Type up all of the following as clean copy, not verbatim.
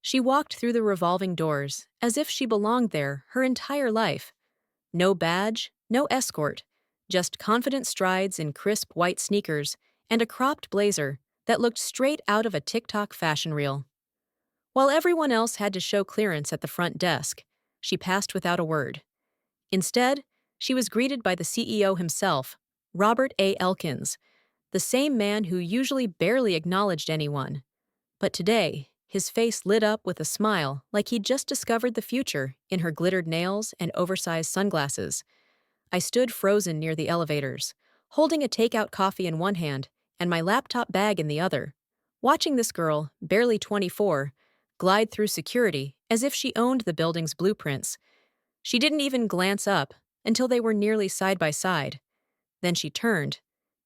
She walked through the revolving doors as if she belonged there her entire life. No badge, no escort, just confident strides in crisp white sneakers and a cropped blazer that looked straight out of a TikTok fashion reel. While everyone else had to show clearance at the front desk, she passed without a word. Instead, she was greeted by the CEO himself, Robert A. Elkins, the same man who usually barely acknowledged anyone. But today, his face lit up with a smile like he'd just discovered the future in her glittered nails and oversized sunglasses. I stood frozen near the elevators, holding a takeout coffee in one hand and my laptop bag in the other, watching this girl, barely 24, glide through security as if she owned the building's blueprints. She didn't even glance up until they were nearly side by side. Then she turned,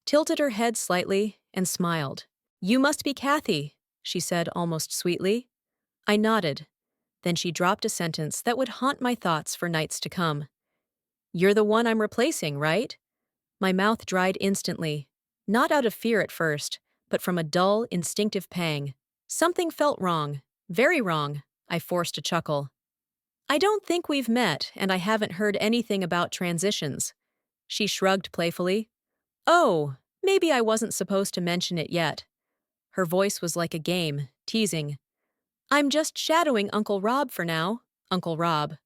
tilted her head slightly, and smiled. "You must be Kathy," she said almost sweetly. I nodded. Then she dropped a sentence that would haunt my thoughts for nights to come. "You're the one I'm replacing, right?" My mouth dried instantly, not out of fear at first, but from a dull, instinctive pang. Something felt wrong, very wrong. I forced a chuckle. "I don't think we've met, and I haven't heard anything about transitions." She shrugged playfully. "Oh, maybe I wasn't supposed to mention it yet." Her voice was like a game, teasing. "I'm just shadowing Uncle Rob for now, Uncle Rob."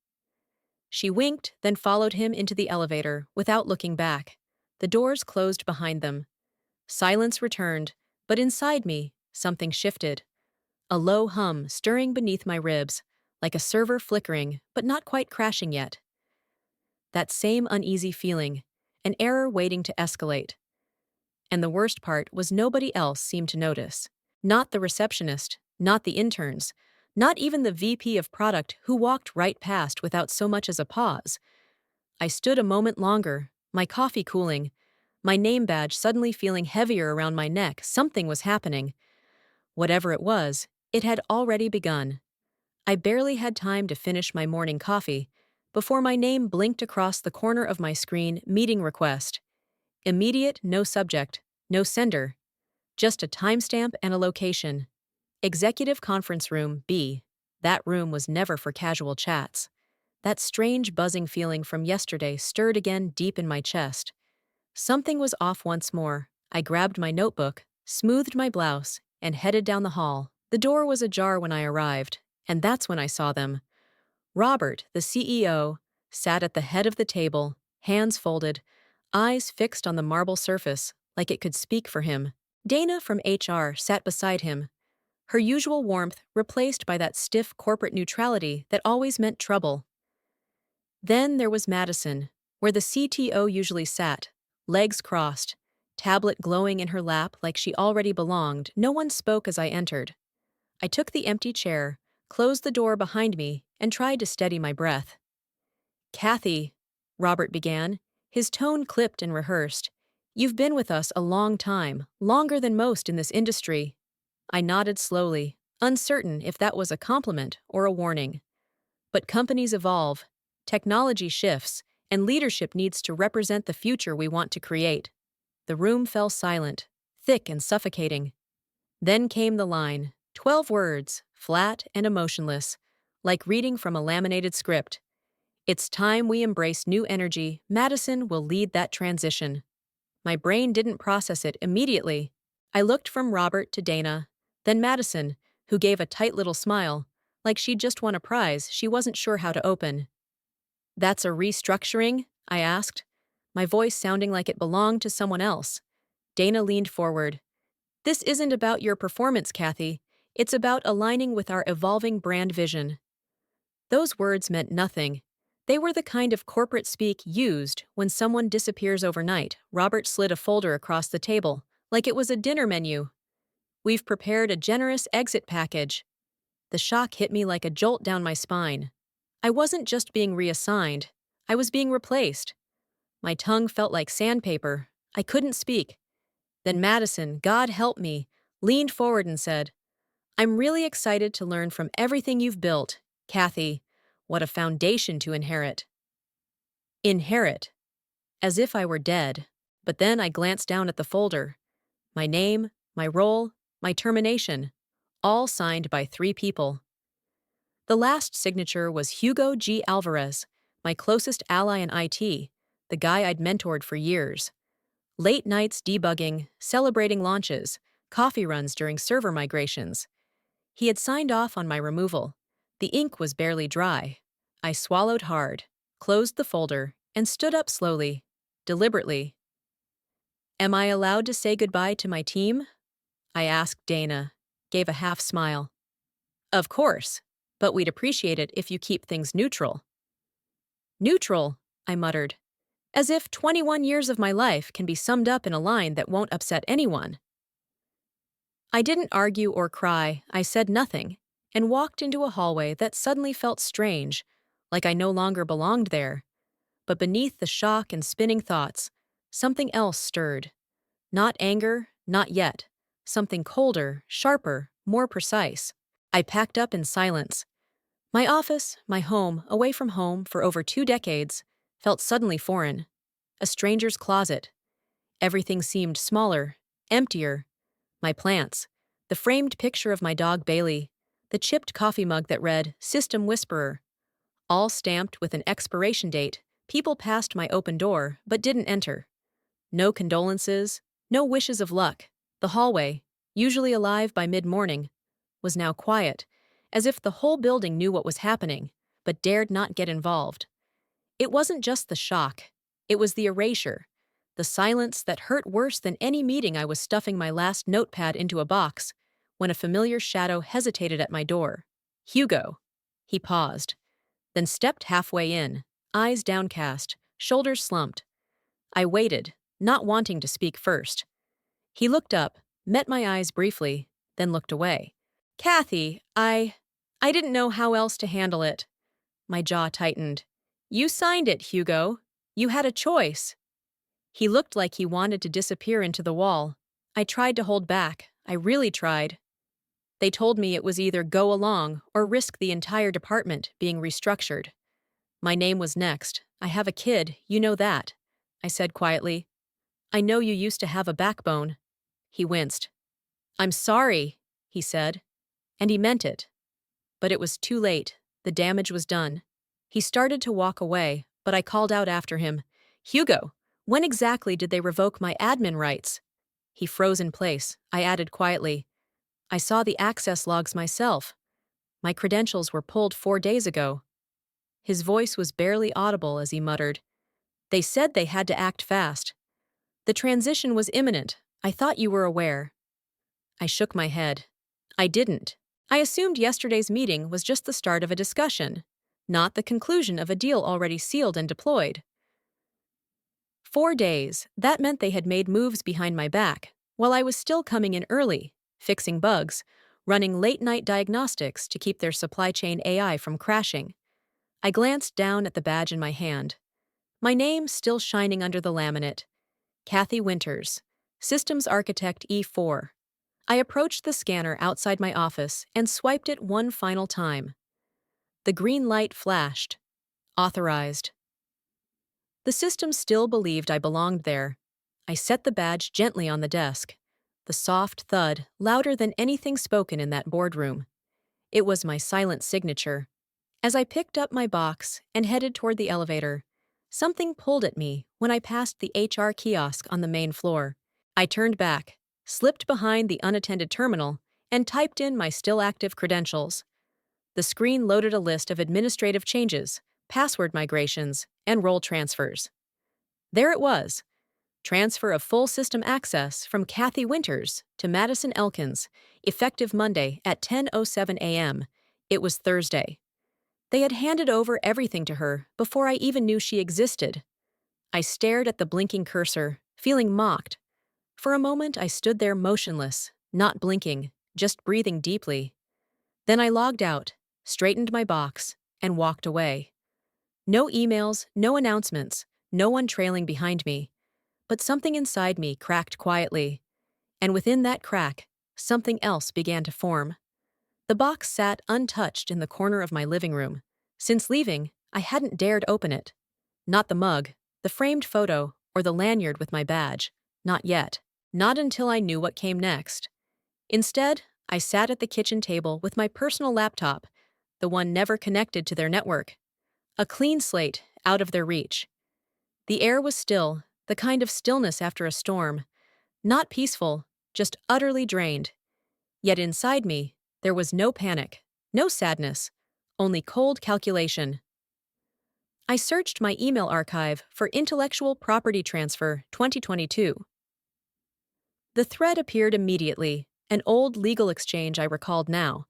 She winked, then followed him into the elevator without looking back. The doors closed behind them. Silence returned, but inside me, something shifted. A low hum stirring beneath my ribs, like a server flickering, but not quite crashing yet. That same uneasy feeling, an error waiting to escalate. And the worst part was nobody else seemed to notice. Not the receptionist, not the interns, not even the VP of product who walked right past without so much as a pause. I stood a moment longer, my coffee cooling, my name badge suddenly feeling heavier around my neck. Something was happening. Whatever it was, it had already begun. I barely had time to finish my morning coffee before my name blinked across the corner of my screen. Meeting request. Immediate, no subject, no sender. Just a timestamp and a location. Executive Conference Room B. That room was never for casual chats. That strange buzzing feeling from yesterday stirred again deep in my chest. Something was off once more. I grabbed my notebook, smoothed my blouse, and headed down the hall. The door was ajar when I arrived, and that's when I saw them. Robert, the CEO, sat at the head of the table, hands folded, eyes fixed on the marble surface, like it could speak for him. Dana from HR sat beside him, her usual warmth replaced by that stiff corporate neutrality that always meant trouble. Then there was Madison, where the CTO usually sat, legs crossed, tablet glowing in her lap like she already belonged. No one spoke as I entered. I took the empty chair, closed the door behind me, and tried to steady my breath. "Kathy," Robert began, his tone clipped and rehearsed. "You've been with us a long time, longer than most in this industry." I nodded slowly, uncertain if that was a compliment or a warning. But companies evolve, technology shifts, and leadership needs to represent the future we want to create. The room fell silent, thick and suffocating. Then came the line, 12 words, flat and emotionless, like reading from a laminated script. "It's time we embrace new energy. Madison will lead that transition." My brain didn't process it immediately. I looked from Robert to Dana, then Madison, who gave a tight little smile, like she'd just won a prize she wasn't sure how to open. "That's a restructuring?" I asked, my voice sounding like it belonged to someone else. Dana leaned forward. "This isn't about your performance, Kathy. It's about aligning with our evolving brand vision." Those words meant nothing. They were the kind of corporate speak used when someone disappears overnight. Robert slid a folder across the table, like it was a dinner menu. "We've prepared a generous exit package." The shock hit me like a jolt down my spine. I wasn't just being reassigned, I was being replaced. My tongue felt like sandpaper. I couldn't speak. Then Madison, God help me, leaned forward and said, "I'm really excited to learn from everything you've built, Kathy. What a foundation to inherit." Inherit. As if I were dead. But then I glanced down at the folder. My name, my role, my termination, all signed by 3 people. The last signature was Hugo G. Alvarez, my closest ally in IT, the guy I'd mentored for years. Late nights debugging, celebrating launches, coffee runs during server migrations. He had signed off on my removal. The ink was barely dry. I swallowed hard, closed the folder, and stood up slowly, deliberately. Am I allowed to say goodbye to my team? I asked Dana, gave a half smile. Of course, but we'd appreciate it if you keep things neutral. Neutral, I muttered, as if 21 years of my life can be summed up in a line that won't upset anyone. I didn't argue or cry, I said nothing, and walked into a hallway that suddenly felt strange, like I no longer belonged there. But beneath the shock and spinning thoughts, something else stirred. Not anger, not yet. Something colder, sharper, more precise. I packed up in silence. My office, my home, away from home for over 2 decades, felt suddenly foreign. A stranger's closet. Everything seemed smaller, emptier. My plants, the framed picture of my dog Bailey, the chipped coffee mug that read, System Whisperer. All stamped with an expiration date, people passed my open door but didn't enter. No condolences, no wishes of luck. The hallway, usually alive by mid-morning, was now quiet, as if the whole building knew what was happening, but dared not get involved. It wasn't just the shock, it was the erasure, the silence that hurt worse than any meeting. I was stuffing my last notepad into a box when a familiar shadow hesitated at my door. Hugo. He paused, then stepped halfway in, eyes downcast, shoulders slumped. I waited, not wanting to speak first. He looked up, met my eyes briefly, then looked away. Kathy, I didn't know how else to handle it. My jaw tightened. You signed it, Hugo. You had a choice. He looked like he wanted to disappear into the wall. I tried to hold back. I really tried. They told me it was either go along or risk the entire department being restructured. My name was next. I have a kid, you know that, I said quietly. I know you used to have a backbone. He winced. I'm sorry, he said. And he meant it. But it was too late. The damage was done. He started to walk away, but I called out after him. Hugo, when exactly did they revoke my admin rights? He froze in place. I added quietly. I saw the access logs myself. My credentials were pulled 4 days ago. His voice was barely audible as he muttered. They said they had to act fast. The transition was imminent. I thought you were aware. I shook my head. I didn't. I assumed yesterday's meeting was just the start of a discussion, not the conclusion of a deal already sealed and deployed. 4 days, that meant they had made moves behind my back, while I was still coming in early, fixing bugs, running late-night diagnostics to keep their supply chain AI from crashing. I glanced down at the badge in my hand. My name still shining under the laminate. Kathy Winters, Systems Architect E4. I approached the scanner outside my office and swiped it one final time. The green light flashed. Authorized. The system still believed I belonged there. I set the badge gently on the desk. The soft thud, louder than anything spoken in that boardroom. It was my silent signature. As I picked up my box and headed toward the elevator, something pulled at me when I passed the HR kiosk on the main floor. I turned back, slipped behind the unattended terminal, and typed in my still-active credentials. The screen loaded a list of administrative changes, password migrations, and role transfers. There it was. Transfer of full system access from Kathy Winters to Madison Elkins, effective Monday at 10:07 a.m. It was Thursday. They had handed over everything to her before I even knew she existed. I stared at the blinking cursor, feeling mocked. For a moment, I stood there motionless, not blinking, just breathing deeply. Then I logged out, straightened my box, and walked away. No emails, no announcements, no one trailing behind me. But something inside me cracked quietly. And within that crack, something else began to form. The box sat untouched in the corner of my living room. Since leaving, I hadn't dared open it. Not the mug, the framed photo, or the lanyard with my badge. Not yet. Not until I knew what came next. Instead, I sat at the kitchen table with my personal laptop, the one never connected to their network. A clean slate, out of their reach. The air was still, the kind of stillness after a storm. Not peaceful, just utterly drained. Yet inside me, there was no panic, no sadness, only cold calculation. I searched my email archive for Intellectual Property Transfer 2022. The thread appeared immediately, an old legal exchange I recalled now.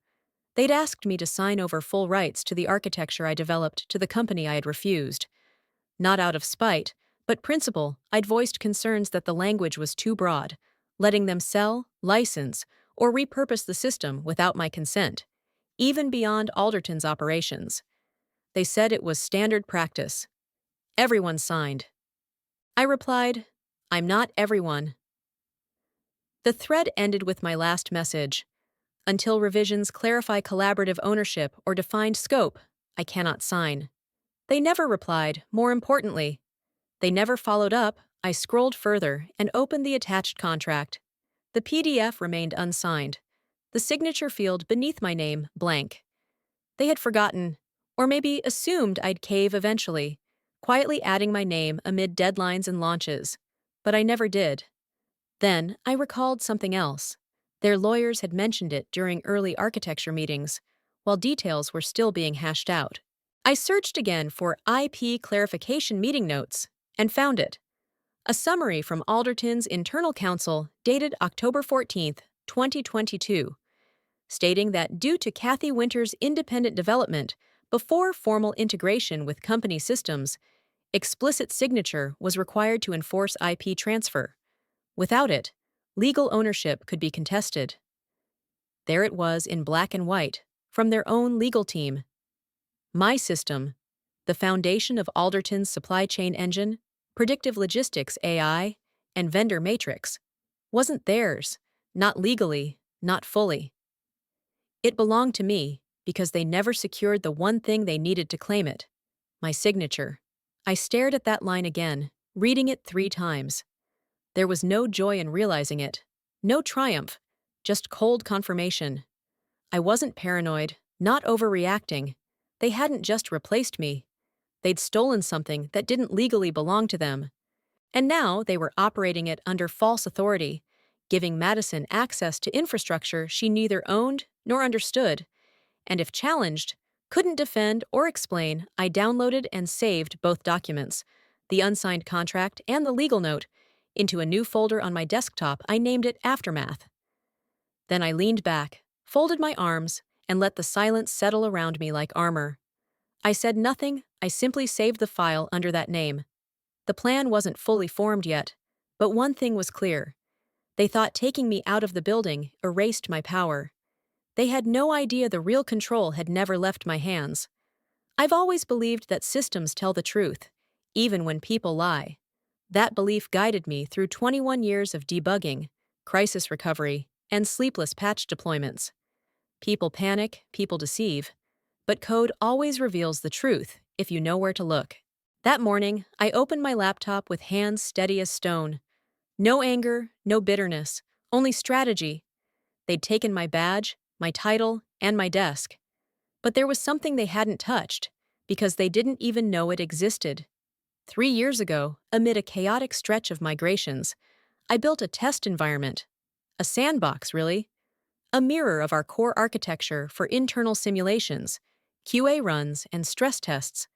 They'd asked me to sign over full rights to the architecture I developed to the company I had refused. Not out of spite, but principle, I'd voiced concerns that the language was too broad, letting them sell, license, or repurpose the system without my consent, even beyond Alderton's operations. They said it was standard practice. Everyone signed. I replied, I'm not everyone. The thread ended with my last message. Until revisions clarify collaborative ownership or defined scope, I cannot sign. They never replied, more importantly. They never followed up. I scrolled further and opened the attached contract. The PDF remained unsigned. The signature field beneath my name, blank. They had forgotten, or maybe assumed I'd cave eventually, quietly adding my name amid deadlines and launches. But I never did. Then I recalled something else. Their lawyers had mentioned it during early architecture meetings, while details were still being hashed out. I searched again for IP clarification meeting notes and found it. A summary from Alderton's internal counsel dated October 14, 2022, stating that due to Kathy Winter's independent development before formal integration with company systems, explicit signature was required to enforce IP transfer. Without it, legal ownership could be contested. There it was in black and white, from their own legal team. My system, the foundation of Alderton's supply chain engine, predictive logistics AI, and vendor matrix, wasn't theirs, not legally, not fully. It belonged to me because they never secured the one thing they needed to claim it, my signature. I stared at that line again, reading it 3 times. There was no joy in realizing it, no triumph, just cold confirmation. I wasn't paranoid, not overreacting. They hadn't just replaced me. They'd stolen something that didn't legally belong to them. And now they were operating it under false authority, giving Madison access to infrastructure she neither owned nor understood, and if challenged, couldn't defend or explain. I downloaded and saved both documents, the unsigned contract and the legal note, into a new folder on my desktop. I named it Aftermath. Then I leaned back, folded my arms, and let the silence settle around me like armor. I said nothing, I simply saved the file under that name. The plan wasn't fully formed yet, but one thing was clear. They thought taking me out of the building erased my power. They had no idea the real control had never left my hands. I've always believed that systems tell the truth, even when people lie. That belief guided me through 21 years of debugging, crisis recovery, and sleepless patch deployments. People panic, people deceive, but code always reveals the truth if you know where to look. That morning, I opened my laptop with hands steady as stone. No anger, no bitterness, only strategy. They'd taken my badge, my title, and my desk. But there was something they hadn't touched, because they didn't even know it existed. 3 years ago, amid a chaotic stretch of migrations, I built a test environment. A sandbox, really. A mirror of our core architecture for internal simulations, QA runs, and stress tests.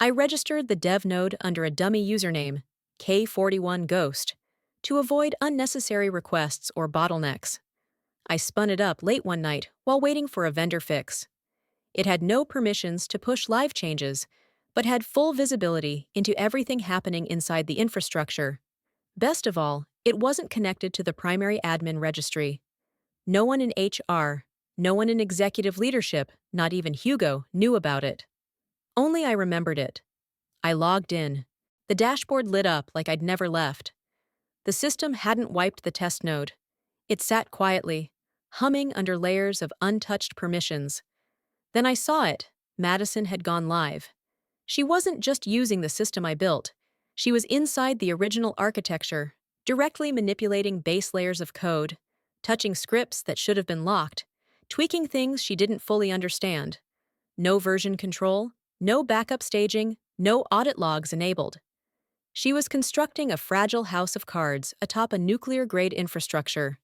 I registered the dev node under a dummy username, K41Ghost, to avoid unnecessary requests or bottlenecks. I spun it up late one night while waiting for a vendor fix. It had no permissions to push live changes, but had full visibility into everything happening inside the infrastructure. Best of all, it wasn't connected to the primary admin registry. No one in HR, no one in executive leadership, not even Hugo, knew about it. Only I remembered it. I logged in. The dashboard lit up like I'd never left. The system hadn't wiped the test node. It sat quietly, humming under layers of untouched permissions. Then I saw it. Madison had gone live. She wasn't just using the system I built. She was inside the original architecture, directly manipulating base layers of code, touching scripts that should have been locked, tweaking things she didn't fully understand. no version control, no backup staging, no audit logs enabled. She was constructing a fragile house of cards atop a nuclear-grade infrastructure.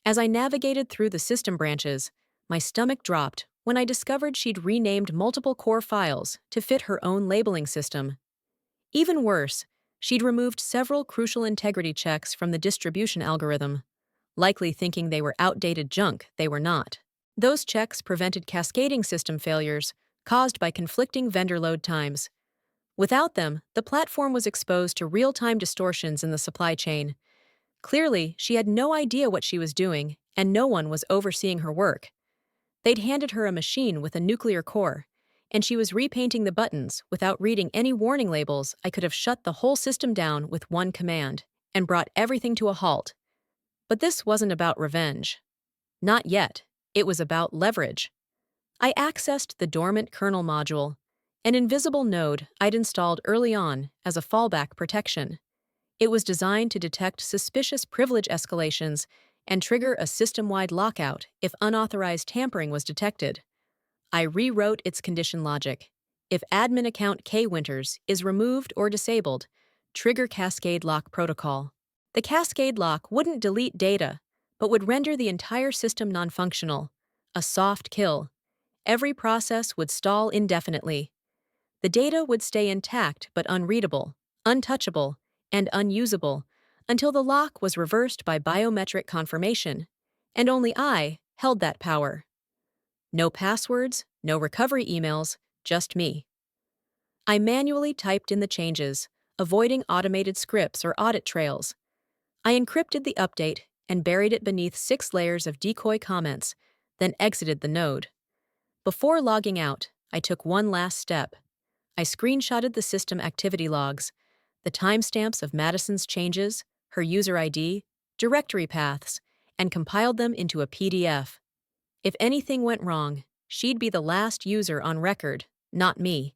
As I navigated through the system branches, my stomach dropped when I discovered she'd renamed multiple core files to fit her own labeling system. Even worse, she'd removed several crucial integrity checks from the distribution algorithm, likely thinking they were outdated junk they were not. Those checks prevented cascading system failures caused by conflicting vendor load times. Without them, the platform was exposed to real-time distortions in the supply chain. Clearly, she had no idea what she was doing, and no one was overseeing her work. They'd handed her a machine with a nuclear core, and she was repainting the buttons without reading any warning labels. I could have shut the whole system down with one command and brought everything to a halt. But this wasn't about revenge. Not yet. It was about leverage. I accessed the dormant kernel module, an invisible node I'd installed early on as a fallback protection. It was designed to detect suspicious privilege escalations and trigger a system-wide lockout if unauthorized tampering was detected. I rewrote its condition logic. If admin account K Winters is removed or disabled, trigger cascade lock protocol. The cascade lock wouldn't delete data, but would render the entire system non-functional. A soft kill. Every process would stall indefinitely. The data would stay intact but unreadable, untouchable, and unusable until the lock was reversed by biometric confirmation, and only I held that power. No passwords, no recovery emails, just me. I manually typed in the changes, avoiding automated scripts or audit trails. I encrypted the update and buried it beneath 6 layers of decoy comments, then exited the node. Before logging out, I took one last step. I screenshotted the system activity logs, the timestamps of Madison's changes, her user ID, directory paths, and compiled them into a PDF. If anything went wrong, she'd be the last user on record, not me.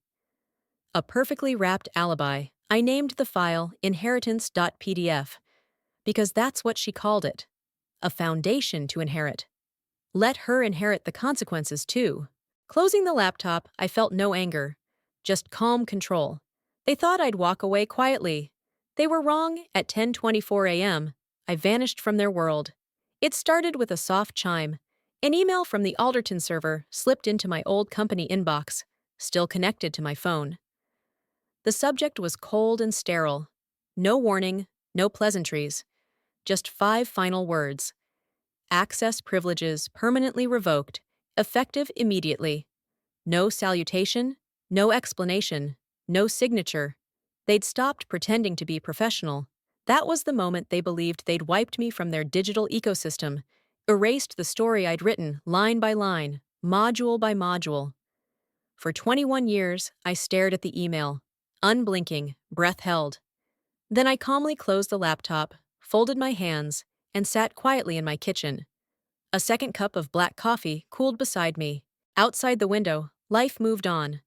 A perfectly wrapped alibi, I named the file inheritance.pdf, because that's what she called it. A foundation to inherit. Let her inherit the consequences, too. Closing the laptop, I felt no anger, just calm control. They thought I'd walk away quietly. They were wrong. At 10:24 a.m., I vanished from their world. It started with a soft chime. An email from the Alderton server slipped into my old company inbox, still connected to my phone. The subject was cold and sterile. No warning, no pleasantries. Just 5 final words. Access privileges permanently revoked, effective immediately. No salutation, no explanation, no signature. They'd stopped pretending to be professional. That was the moment they believed they'd wiped me from their digital ecosystem, erased the story I'd written line by line, module by module. For 21 years, I stared at the email, unblinking, breath held. Then I calmly closed the laptop, folded my hands, and sat quietly in my kitchen. A second cup of black coffee cooled beside me. Outside the window, life moved on.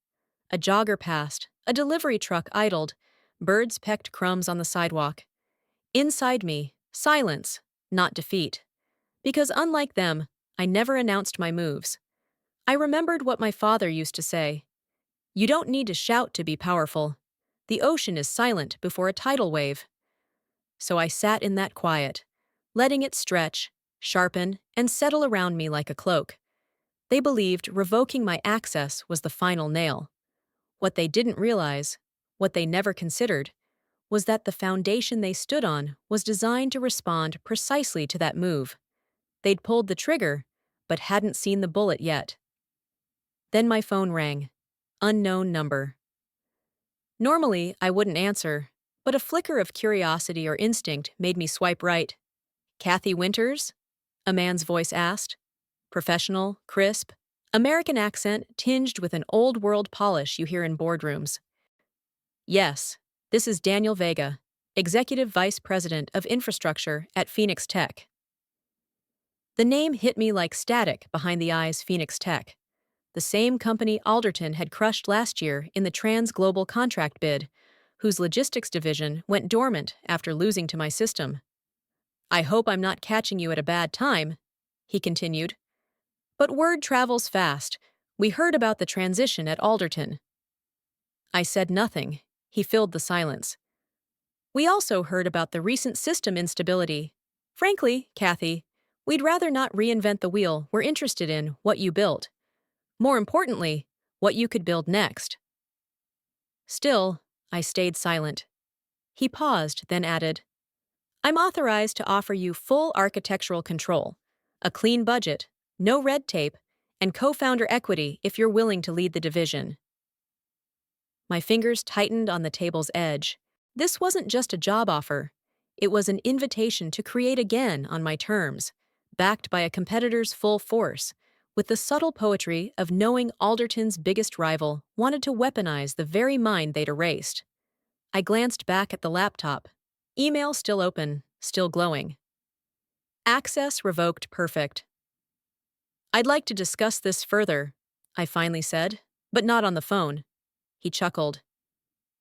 A jogger passed, a delivery truck idled, birds pecked crumbs on the sidewalk. Inside me, silence, not defeat. Because unlike them, I never announced my moves. I remembered what my father used to say. You don't need to shout to be powerful. The ocean is silent before a tidal wave. So I sat in that quiet, letting it stretch, sharpen, and settle around me like a cloak. They believed revoking my access was the final nail. What they didn't realize, what they never considered, was that the foundation they stood on was designed to respond precisely to that move. They'd pulled the trigger, but hadn't seen the bullet yet. Then my phone rang. Unknown number. Normally, I wouldn't answer, but a flicker of curiosity or instinct made me swipe right. Kathy Winters? A man's voice asked. Professional, crisp, American accent tinged with an old-world polish you hear in boardrooms. Yes, this is Daniel Vega, Executive Vice President of Infrastructure at Phoenix Tech. The name hit me like static behind the eyes. Phoenix Tech, the same company Alderton had crushed last year in the trans-global contract bid, whose logistics division went dormant after losing to my system. I hope I'm not catching you at a bad time, he continued. But word travels fast. We heard about the transition at Alderton. I said nothing. He filled the silence. We also heard about the recent system instability. Frankly, Kathy, we'd rather not reinvent the wheel. We're interested in what you built. More importantly, what you could build next. Still, I stayed silent. He paused, then added, I'm authorized to offer you full architectural control, a clean budget, no red tape, and co-founder equity if you're willing to lead the division. My fingers tightened on the table's edge. This wasn't just a job offer. It was an invitation to create again on my terms, backed by a competitor's full force, with the subtle poetry of knowing Alderton's biggest rival wanted to weaponize the very mind they'd erased. I glanced back at the laptop. Email still open, still glowing. Access revoked perfect. I'd like to discuss this further, I finally said, but not on the phone. He chuckled.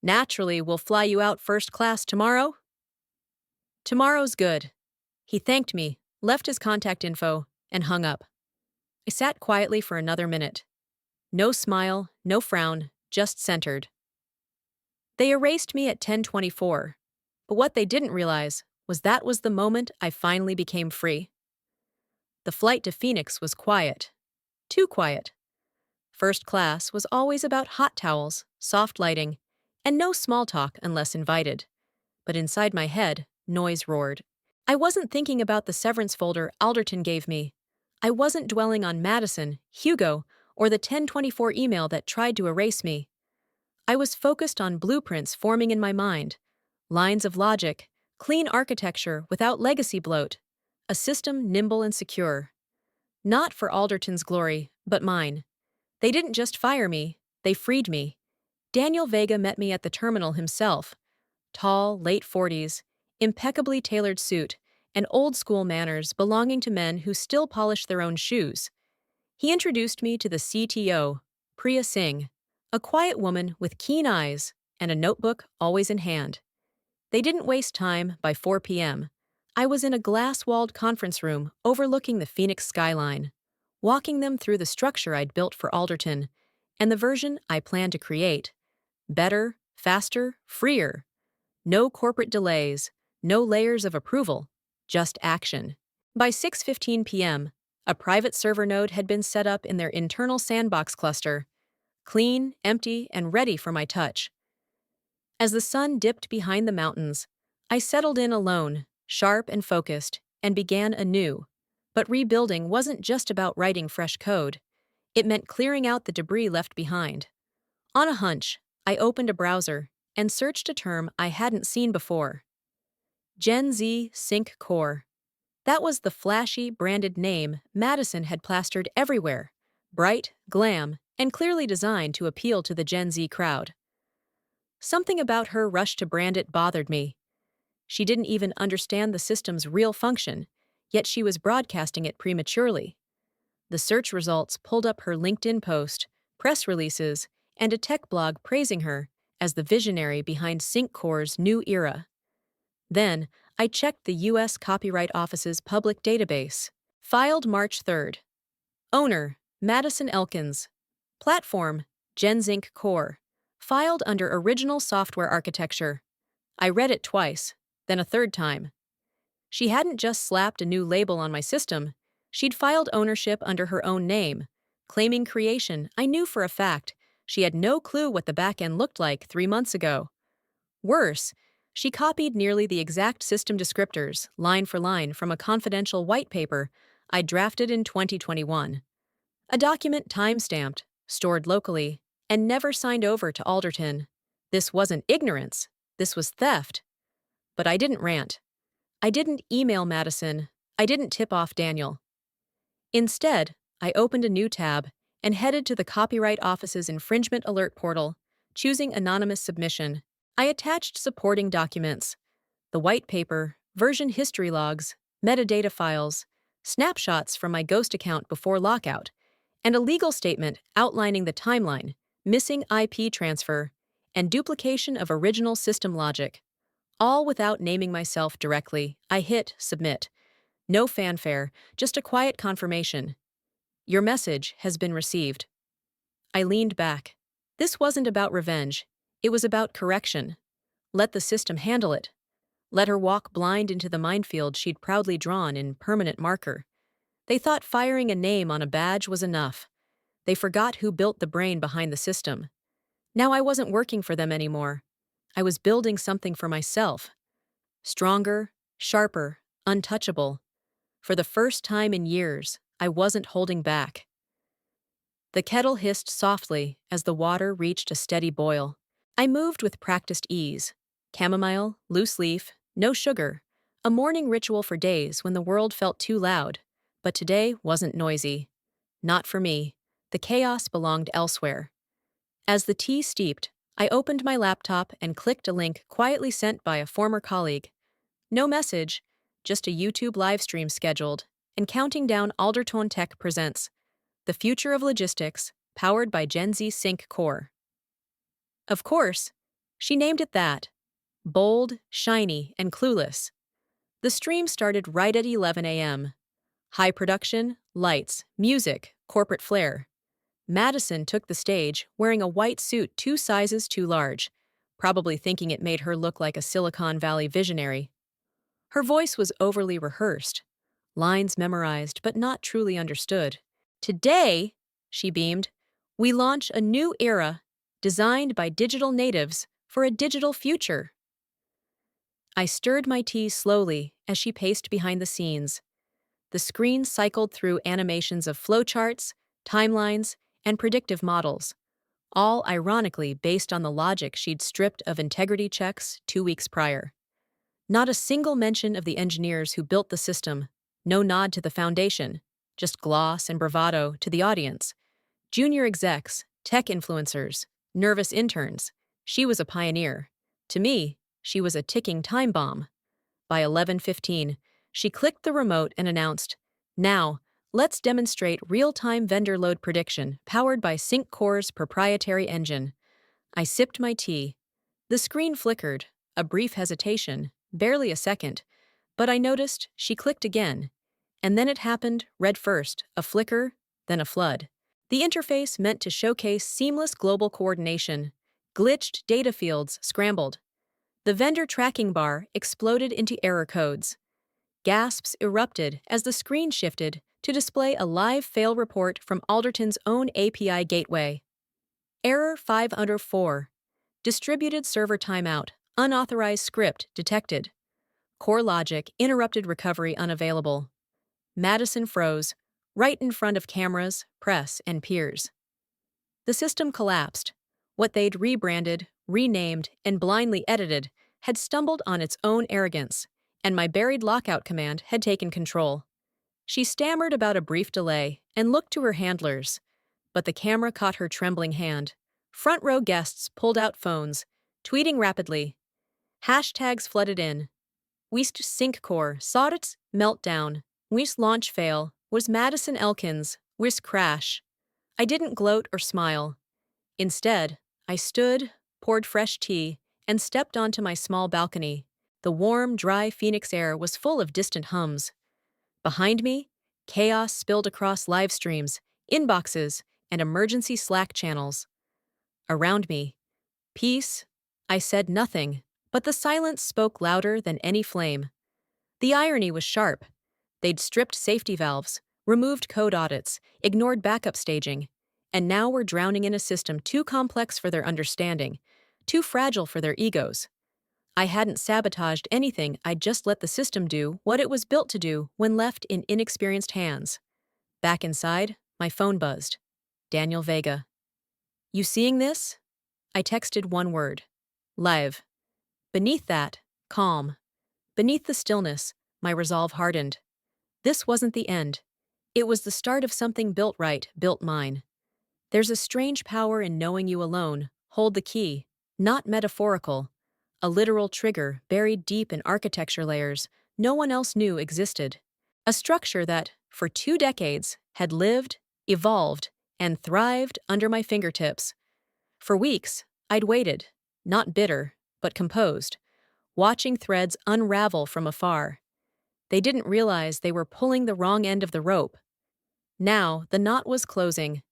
Naturally, we'll fly you out first class tomorrow? Tomorrow's good. He thanked me, left his contact info, and hung up. I sat quietly for another minute. No smile, no frown, just centered. They erased me at 10:24, but what they didn't realize was that was the moment I finally became free. The flight to Phoenix was quiet. Too quiet. First class was always about hot towels, soft lighting, and no small talk unless invited. But inside my head, noise roared. I wasn't thinking about the severance folder Alderton gave me. I wasn't dwelling on Madison, Hugo, or the 1024 email that tried to erase me. I was focused on blueprints forming in my mind, lines of logic, clean architecture without legacy bloat, a system nimble and secure. Not for Alderton's glory, but mine. They didn't just fire me, they freed me. Daniel Vega met me at the terminal himself. Tall, late 40s, impeccably tailored suit, and old-school manners belonging to men who still polish their own shoes. He introduced me to the CTO, Priya Singh, a quiet woman with keen eyes and a notebook always in hand. They didn't waste time. By 4 p.m., I was in a glass-walled conference room overlooking the Phoenix skyline, walking them through the structure I'd built for Alderton and the version I planned to create. Better, faster, freer. No corporate delays, no layers of approval, just action. By 6:15 p.m., a private server node had been set up in their internal sandbox cluster, clean, empty, and ready for my touch. As the sun dipped behind the mountains, I settled in alone, sharp and focused, and began anew. But rebuilding wasn't just about writing fresh code. It meant clearing out the debris left behind. On a hunch, I opened a browser and searched a term I hadn't seen before. Gen Z Sync Core. That was the flashy, branded name Madison had plastered everywhere. Bright, glam, and clearly designed to appeal to the Gen Z crowd. Something about her rush to brand it bothered me. She didn't even understand the system's real function, yet she was broadcasting it prematurely. The search results pulled up her LinkedIn post, press releases, and a tech blog praising her as the visionary behind SyncCore's new era. Then, I checked the U.S. Copyright Office's public database. Filed March 3rd. Owner, Madison Elkins. Platform, GenZinc Core. Filed under Original Software Architecture. I read it twice, then a third time. She hadn't just slapped a new label on my system, she'd filed ownership under her own name. Claiming creation, I knew for a fact she had no clue what the backend looked like 3 months ago. Worse, she copied nearly the exact system descriptors, line for line, from a confidential white paper I drafted in 2021. A document time-stamped, stored locally, and never signed over to Alderton. This wasn't ignorance, this was theft. But I didn't rant. I didn't email Madison. I didn't tip off Daniel. Instead, I opened a new tab and headed to the Copyright Office's infringement alert portal, choosing anonymous submission. I attached supporting documents: the white paper, version history logs, metadata files, snapshots from my Ghost account before lockout, and a legal statement outlining the timeline, missing IP transfer, and duplication of original system logic. All without naming myself directly. I hit submit. No fanfare, just a quiet confirmation. Your message has been received. I leaned back. This wasn't about revenge. It was about correction. Let the system handle it. Let her walk blind into the minefield she'd proudly drawn in permanent marker. They thought firing a name on a badge was enough. They forgot who built the brain behind the system. Now I wasn't working for them anymore. I was building something for myself. Stronger, sharper, untouchable. For the first time in years, I wasn't holding back. The kettle hissed softly as the water reached a steady boil. I moved with practiced ease. Chamomile, loose leaf, no sugar. A morning ritual for days when the world felt too loud. But today wasn't noisy. Not for me. The chaos belonged elsewhere. As the tea steeped, I opened my laptop and clicked a link quietly sent by a former colleague. No message, just a YouTube livestream scheduled, and counting down Aldertone Tech presents The Future of Logistics, powered by Gen Z Sync Core. Of course, she named it that. Bold, shiny, and clueless. The stream started right at 11 a.m. High production, lights, music, corporate flair. Madison took the stage wearing a white suit 2 sizes too large, probably thinking it made her look like a Silicon Valley visionary. Her voice was overly rehearsed, lines memorized but not truly understood. Today, she beamed, we launch a new era designed by digital natives for a digital future. I stirred my tea slowly as she paced behind the scenes. The screen cycled through animations of flowcharts, timelines, and predictive models, all ironically based on the logic she'd stripped of integrity checks 2 weeks prior. Not a single mention of the engineers who built the system, no nod to the foundation, just gloss and bravado to the audience. Junior execs, tech influencers, nervous interns. She was a pioneer. To me, she was a ticking time bomb. By 11:15, she clicked the remote and announced, "Now, let's demonstrate real-time vendor load prediction powered by Sync Core's proprietary engine." I sipped my tea. The screen flickered, a brief hesitation, barely a second, but I noticed she clicked again. And then it happened, red first, a flicker, then a flood. The interface meant to showcase seamless global coordination. Glitched data fields scrambled. The vendor tracking bar exploded into error codes. Gasps erupted as the screen shifted to display a live fail report from Alderton's own API gateway. Error 504. Distributed server timeout. Unauthorized script detected. Core logic interrupted recovery unavailable. Madison froze, right in front of cameras, press, and peers. The system collapsed. What they'd rebranded, renamed, and blindly edited had stumbled on its own arrogance, and my buried lockout command had taken control. She stammered about a brief delay and looked to her handlers, but the camera caught her trembling hand. Front row guests pulled out phones, tweeting rapidly. Hashtags flooded in. Weist sync core, Saudit's meltdown, Weist launch fail, was Madison Elkins, Weist crash. I didn't gloat or smile. Instead, I stood, poured fresh tea, and stepped onto my small balcony. The warm, dry Phoenix air was full of distant hums. Behind me, chaos spilled across live streams, inboxes, and emergency Slack channels. Around me, peace. I said nothing, but the silence spoke louder than any flame. The irony was sharp. They'd stripped safety valves, removed code audits, ignored backup staging, and now were drowning in a system too complex for their understanding, too fragile for their egos. I hadn't sabotaged anything, I'd just let the system do what it was built to do when left in inexperienced hands. Back inside, my phone buzzed. Daniel Vega. You seeing this? I texted one word. Live. Beneath that, calm. Beneath the stillness, my resolve hardened. This wasn't the end. It was the start of something built right, built mine. There's a strange power in knowing you alone hold the key, not metaphorical. A literal trigger buried deep in architecture layers no one else knew existed. A structure that, for 2 decades, had lived, evolved, and thrived under my fingertips. For weeks, I'd waited, not bitter, but composed, watching threads unravel from afar. They didn't realize they were pulling the wrong end of the rope. Now, the knot was closing.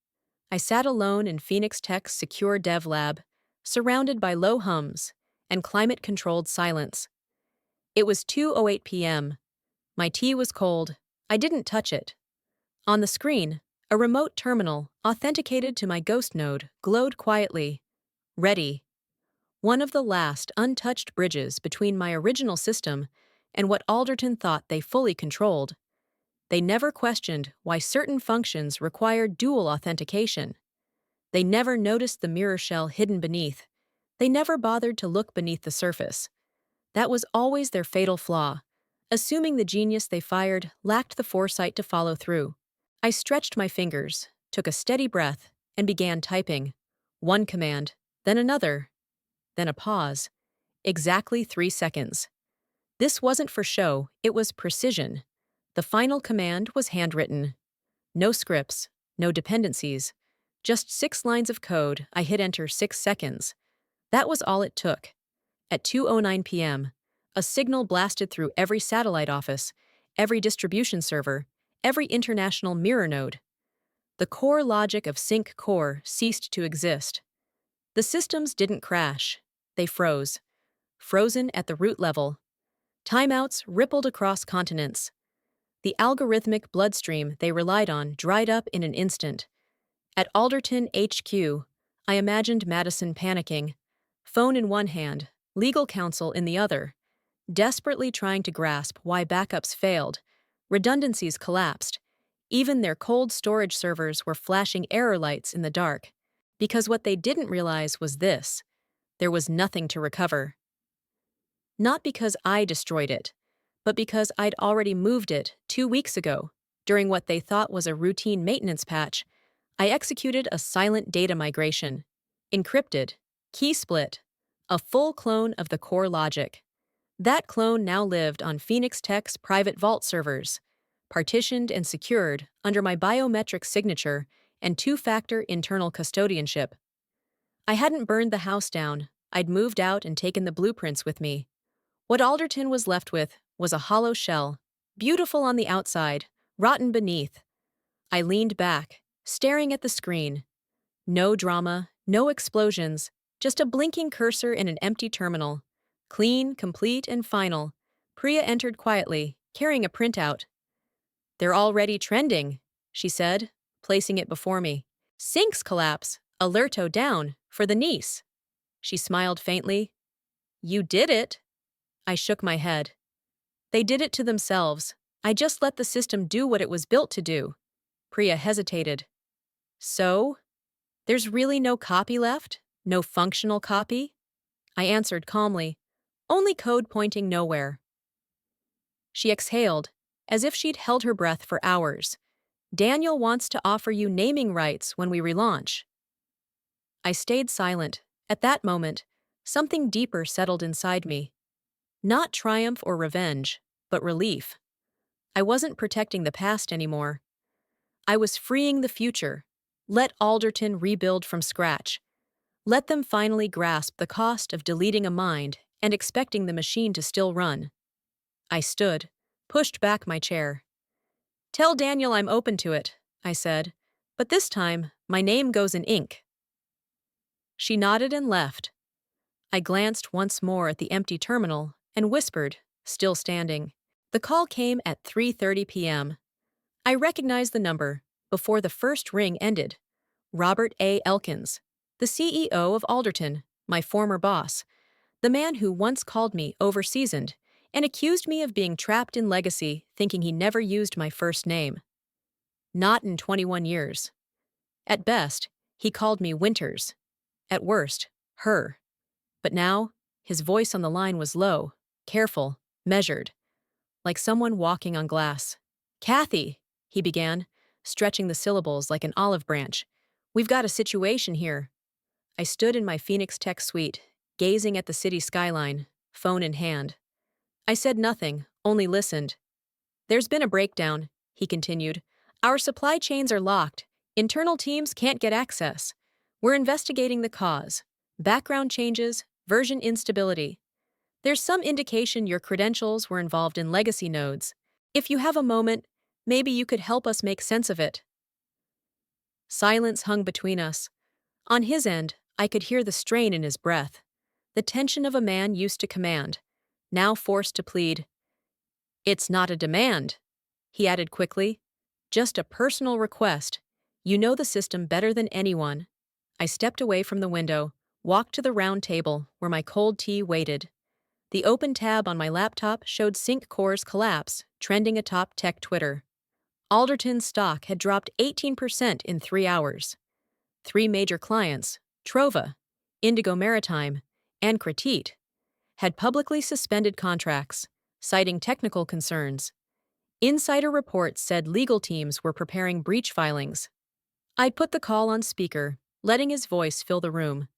I sat alone in Phoenix Tech's secure dev lab, surrounded by low hums and climate-controlled silence. It was 2:08 p.m. My tea was cold. I didn't touch it. On the screen, a remote terminal, authenticated to my ghost node, glowed quietly. Ready. One of the last untouched bridges between my original system and what Alderton thought they fully controlled. They never questioned why certain functions required dual authentication. They never noticed the mirror shell hidden beneath. They never bothered to look beneath the surface. That was always their fatal flaw, assuming the genius they fired lacked the foresight to follow through. I stretched my fingers, took a steady breath, and began typing. One command, then another, then a pause. Exactly 3 seconds. This wasn't for show, it was precision. The final command was handwritten. No scripts, no dependencies. Just 6 lines of code. I hit enter 6 seconds. That was all it took. At 2:09 p.m., a signal blasted through every satellite office, every distribution server, every international mirror node. The core logic of Sync Core ceased to exist. The systems didn't crash. They froze. Frozen at the root level. Timeouts rippled across continents. The algorithmic bloodstream they relied on dried up in an instant. At Alderton HQ, I imagined Madison panicking, phone in one hand, legal counsel in the other, desperately trying to grasp why backups failed, redundancies collapsed, even their cold storage servers were flashing error lights in the dark. Because what they didn't realize was this: there was nothing to recover. Not because I destroyed it, but because I'd already moved it 2 weeks ago. During what they thought was a routine maintenance patch, I executed a silent data migration. Encrypted, key split, a full clone of the core logic. That clone now lived on Phoenix Tech's private vault servers, partitioned and secured under my biometric signature and 2-factor internal custodianship. I hadn't burned the house down. I'd moved out and taken the blueprints with me. What Alderton was left with was a hollow shell, beautiful on the outside, rotten beneath. I leaned back, staring at the screen. No drama, no explosions, just a blinking cursor in an empty terminal. Clean, complete, and final. Priya entered quietly, carrying a printout. "They're already trending," she said, placing it before me. "Sync's collapse, alerto down, for the niece." She smiled faintly. "You did it." I shook my head. "They did it to themselves. I just let the system do what it was built to do." Priya hesitated. "So? There's really no copy left? No functional copy?" I answered calmly. "Only code pointing nowhere." She exhaled, as if she'd held her breath for hours. "Daniel wants to offer you naming rights when we relaunch." I stayed silent. At that moment, something deeper settled inside me. Not triumph or revenge, but relief. I wasn't protecting the past anymore. I was freeing the future. Let Alderton rebuild from scratch. Let them finally grasp the cost of deleting a mind and expecting the machine to still run. I stood, pushed back my chair. "Tell Daniel I'm open to it," I said, "but this time, my name goes in ink." She nodded and left. I glanced once more at the empty terminal and whispered, still standing. The call came at 3:30 p.m. I recognized the number before the first ring ended. Robert A. Elkins, the CEO of Alderton, my former boss, the man who once called me overseasoned and accused me of being trapped in legacy, thinking he never used my first name. Not in 21 years. At best, he called me Winters. At worst, her. But now, his voice on the line was low, careful, measured, like someone walking on glass. "Kathy," he began, stretching the syllables like an olive branch. "We've got a situation here." I stood in my Phoenix Tech suite, gazing at the city skyline, phone in hand. I said nothing, only listened. "There's been a breakdown," he continued. "Our supply chains are locked. Internal teams can't get access. We're investigating the cause. Background changes, version instability. There's some indication your credentials were involved in legacy nodes. If you have a moment, maybe you could help us make sense of it." Silence hung between us. On his end, I could hear the strain in his breath, the tension of a man used to command, now forced to plead. "It's not a demand," he added quickly. "Just a personal request. You know the system better than anyone." I stepped away from the window, walked to the round table where my cold tea waited. The open tab on my laptop showed Sync Core's collapse, trending atop tech Twitter. Alderton's stock had dropped 18% in 3 hours. Three major clients, Trova, Indigo Maritime, and Critique, had publicly suspended contracts, citing technical concerns. Insider reports said legal teams were preparing breach filings. I put the call on speaker, letting his voice fill the room.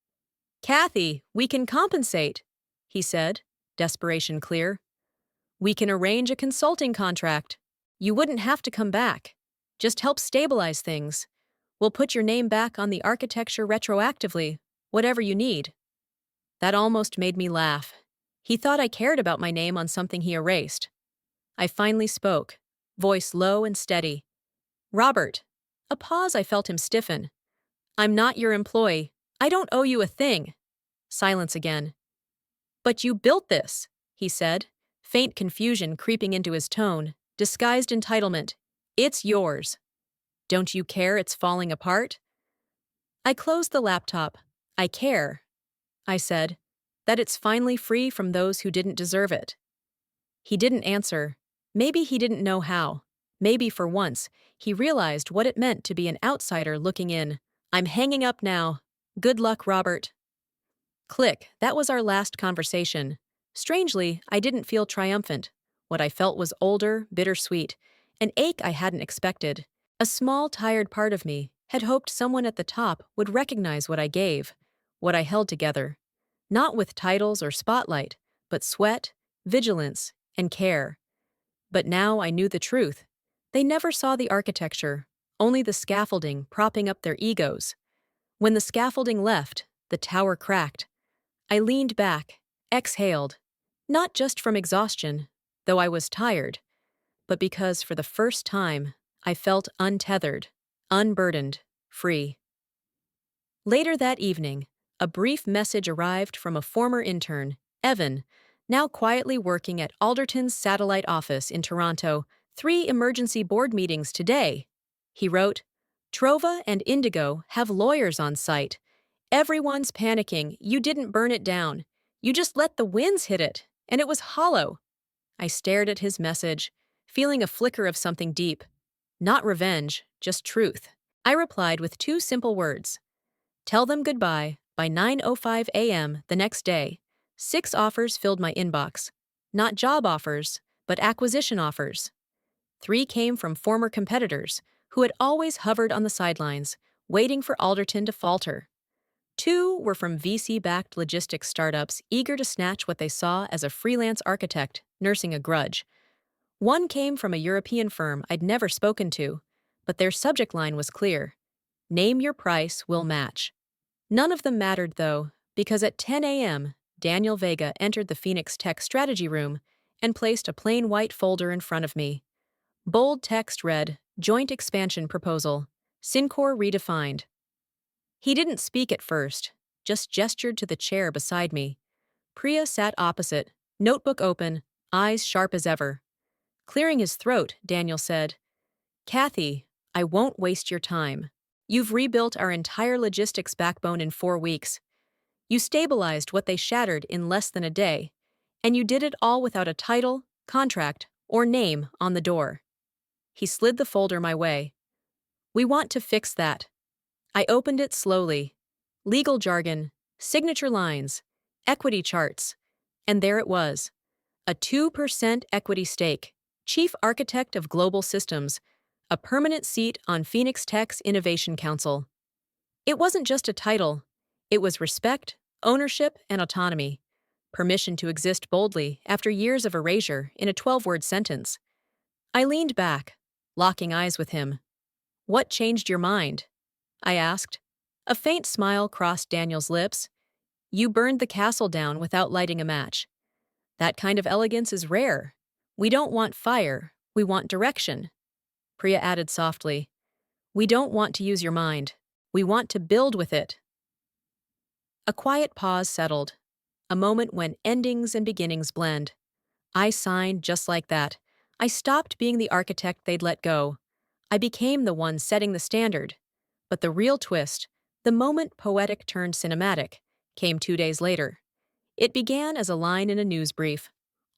"Kathy, we can compensate," he said, desperation clear. "We can arrange a consulting contract. You wouldn't have to come back. Just help stabilize things. We'll put your name back on the architecture retroactively, whatever you need." That almost made me laugh. He thought I cared about my name on something he erased. I finally spoke, voice low and steady. "Robert." A pause. I felt him stiffen. "I'm not your employee. I don't owe you a thing." Silence again. "But you built this," he said, faint confusion creeping into his tone, disguised entitlement. "It's yours. Don't you care it's falling apart?" I closed the laptop. "I care," I said, "that it's finally free from those who didn't deserve it." He didn't answer. Maybe he didn't know how. Maybe for once, he realized what it meant to be an outsider looking in. "I'm hanging up now. Good luck, Robert." Click, that was our last conversation. Strangely, I didn't feel triumphant. What I felt was older, bittersweet, an ache I hadn't expected. A small, tired part of me had hoped someone at the top would recognize what I gave, what I held together. Not with titles or spotlight, but sweat, vigilance, and care. But now I knew the truth. They never saw the architecture, only the scaffolding propping up their egos. When the scaffolding left, the tower cracked. I leaned back, exhaled, not just from exhaustion, though I was tired, but because for the first time, I felt untethered, unburdened, free. Later that evening, a brief message arrived from a former intern, Evan, now quietly working at Alderton's satellite office in Toronto. "3 emergency board meetings today," he wrote. "Trova and Indigo have lawyers on site. Everyone's panicking. You didn't burn it down. You just let the winds hit it, and it was hollow." I stared at his message, feeling a flicker of something deep. Not revenge, just truth. I replied with 2 simple words. "Tell them goodbye by 9:05 a.m. the next day." 6 offers filled my inbox. Not job offers, but acquisition offers. 3 came from former competitors who had always hovered on the sidelines, waiting for Alderton to falter. 2 were from VC-backed logistics startups eager to snatch what they saw as a freelance architect nursing a grudge. 1 came from a European firm I'd never spoken to, but their subject line was clear. "Name your price, we'll match." None of them mattered, though, because at 10 a.m., Daniel Vega entered the Phoenix Tech strategy room and placed a plain white folder in front of me. Bold text read, "Joint Expansion Proposal. Syncor Redefined." He didn't speak at first, just gestured to the chair beside me. Priya sat opposite, notebook open, eyes sharp as ever. Clearing his throat, Daniel said, "Kathy, I won't waste your time. You've rebuilt our entire logistics backbone in 4 weeks. You stabilized what they shattered in less than a day, and you did it all without a title, contract, or name on the door." He slid the folder my way. "We want to fix that." I opened it slowly. Legal jargon, signature lines, equity charts, and there it was. A 2% equity stake, chief architect of global systems, a permanent seat on Phoenix Tech's Innovation Council. It wasn't just a title. It was respect, ownership, and autonomy. Permission to exist boldly after years of erasure in a 12-word sentence. I leaned back, locking eyes with him. "What changed your mind?" I asked. A faint smile crossed Daniel's lips. "You burned the castle down without lighting a match. That kind of elegance is rare. We don't want fire, we want direction." Priya added softly, We don't want to use your mind. We want to build with it. A quiet pause settled, a moment when endings and beginnings blend. I signed just like that. I stopped being the architect they'd let go. I became the one setting the standard. But the real twist, the moment poetic turned cinematic, came 2 days later. It began as a line in a news brief.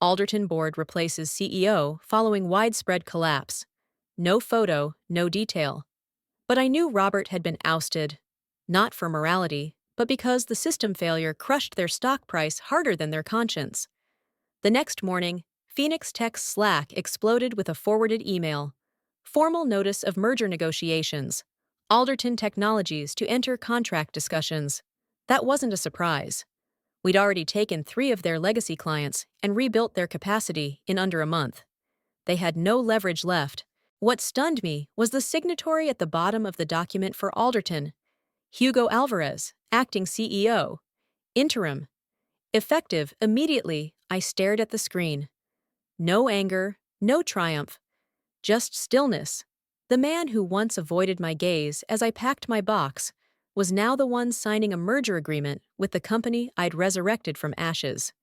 Alderton board replaces CEO following widespread collapse. No photo, no detail. But I knew Robert had been ousted, not for morality, but because the system failure crushed their stock price harder than their conscience. The next morning, Phoenix Tech's Slack exploded with a forwarded email. Formal notice of merger negotiations. Alderton Technologies to enter contract discussions. That wasn't a surprise. We'd already taken 3 of their legacy clients and rebuilt their capacity in under a month. They had no leverage left. What stunned me was the signatory at the bottom of the document for Alderton, Hugo Alvarez, acting CEO. Interim. Effective immediately, I stared at the screen. No anger, no triumph, just stillness. The man who once avoided my gaze as I packed my box was now the one signing a merger agreement with the company I'd resurrected from ashes.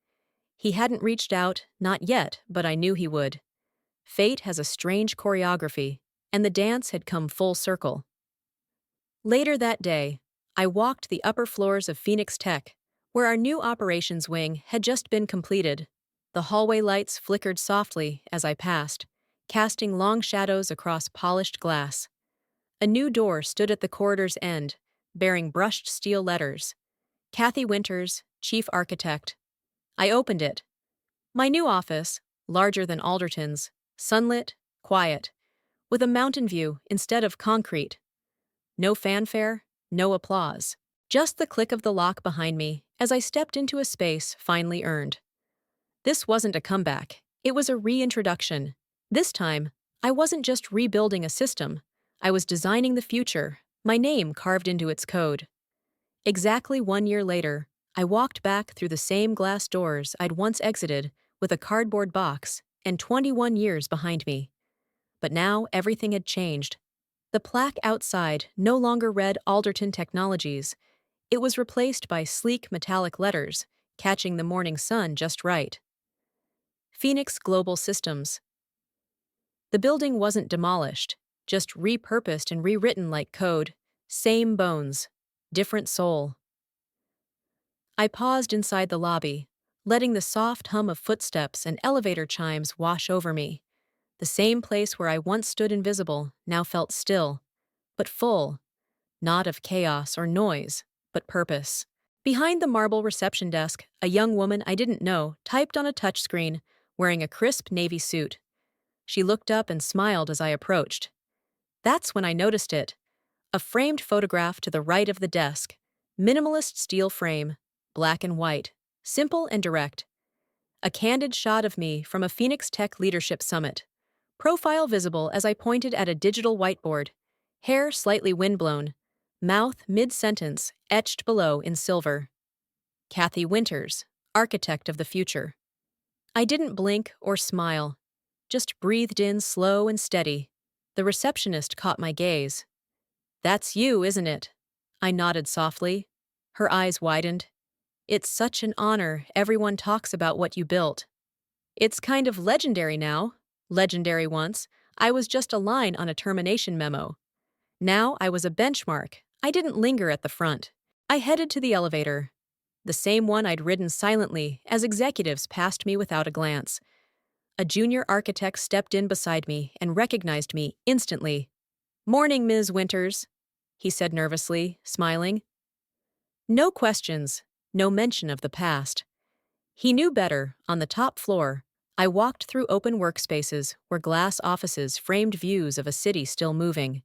He hadn't reached out, not yet, but I knew he would. Fate has a strange choreography, and the dance had come full circle. Later that day, I walked the upper floors of Phoenix Tech, where our new operations wing had just been completed. The hallway lights flickered softly as I passed, casting long shadows across polished glass. A new door stood at the corridor's end, bearing brushed steel letters. Kathy Winters, Chief Architect. I opened it. My new office, larger than Alderton's, sunlit, quiet, with a mountain view instead of concrete. No fanfare, no applause. Just the click of the lock behind me as I stepped into a space finely earned. This wasn't a comeback, it was a reintroduction. This time, I wasn't just rebuilding a system, I was designing the future, my name carved into its code. Exactly 1 year later, I walked back through the same glass doors I'd once exited with a cardboard box and 21 years behind me. But now everything had changed. The plaque outside no longer read Alderton Technologies. It was replaced by sleek metallic letters, catching the morning sun just right. Phoenix Global Systems. The building wasn't demolished, just repurposed and rewritten like code. Same bones, different soul. I paused inside the lobby, letting the soft hum of footsteps and elevator chimes wash over me. The same place where I once stood invisible now felt still, but full, not of chaos or noise, but purpose. Behind the marble reception desk, a young woman I didn't know typed on a touchscreen, wearing a crisp navy suit. She looked up and smiled as I approached. That's when I noticed it. A framed photograph to the right of the desk. Minimalist steel frame, black and white, simple and direct. A candid shot of me from a Phoenix Tech Leadership Summit. Profile visible as I pointed at a digital whiteboard. Hair slightly windblown. Mouth mid-sentence, etched below in silver. Kathy Winters, architect of the future. I didn't blink or smile, just breathed in slow and steady. The receptionist caught my gaze. That's you, isn't it? I nodded softly. Her eyes widened. It's such an honor, everyone talks about what you built. It's kind of legendary now. Legendary once, I was just a line on a termination memo. Now I was a benchmark. I didn't linger at the front. I headed to the elevator. The same one I'd ridden silently as executives passed me without a glance. A junior architect stepped in beside me and recognized me instantly. "Morning, Ms. Winters," he said nervously, smiling. No questions, no mention of the past. He knew better. On the top floor, I walked through open workspaces where glass offices framed views of a city still moving.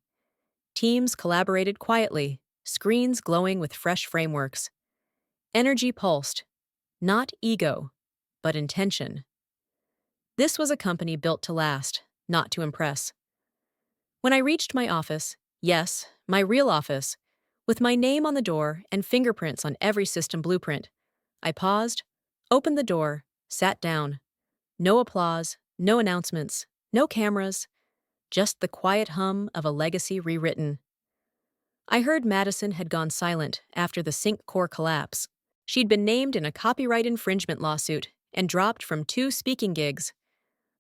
Teams collaborated quietly, screens glowing with fresh frameworks. Energy pulsed. Not ego, but intention. This was a company built to last, not to impress. When I reached my office, yes, my real office, with my name on the door and fingerprints on every system blueprint, I paused, opened the door, sat down. No applause, no announcements, no cameras, just the quiet hum of a legacy rewritten. I heard Madison had gone silent after the Sync Core collapse. She'd been named in a copyright infringement lawsuit and dropped from 2 speaking gigs.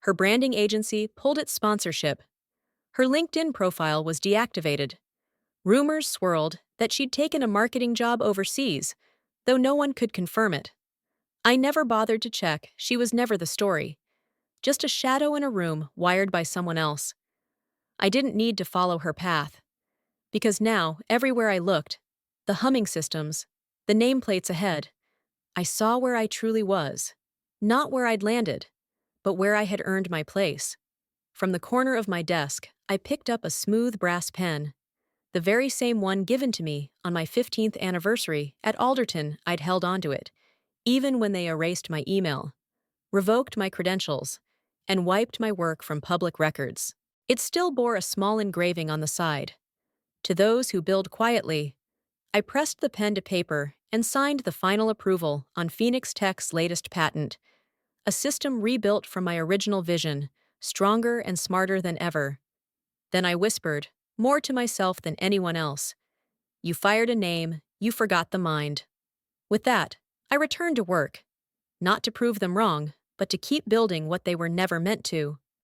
Her branding agency pulled its sponsorship. Her LinkedIn profile was deactivated. Rumors swirled that she'd taken a marketing job overseas, though no one could confirm it. I never bothered to check, she was never the story. Just a shadow in a room wired by someone else. I didn't need to follow her path. Because now, everywhere I looked, the humming systems, the nameplates ahead, I saw where I truly was. Not where I'd landed, but where I had earned my place. From the corner of my desk, I picked up a smooth brass pen, the very same one given to me on my 15th anniversary at Alderton. I'd held onto it, even when they erased my email, revoked my credentials, and wiped my work from public records. It still bore a small engraving on the side. To those who build quietly. I pressed the pen to paper and signed the final approval on Phoenix Tech's latest patent, a system rebuilt from my original vision, stronger and smarter than ever. Then I whispered, more to myself than anyone else, "You fired a name, you forgot the mind." With that, I returned to work, not to prove them wrong, but to keep building what they were never meant to.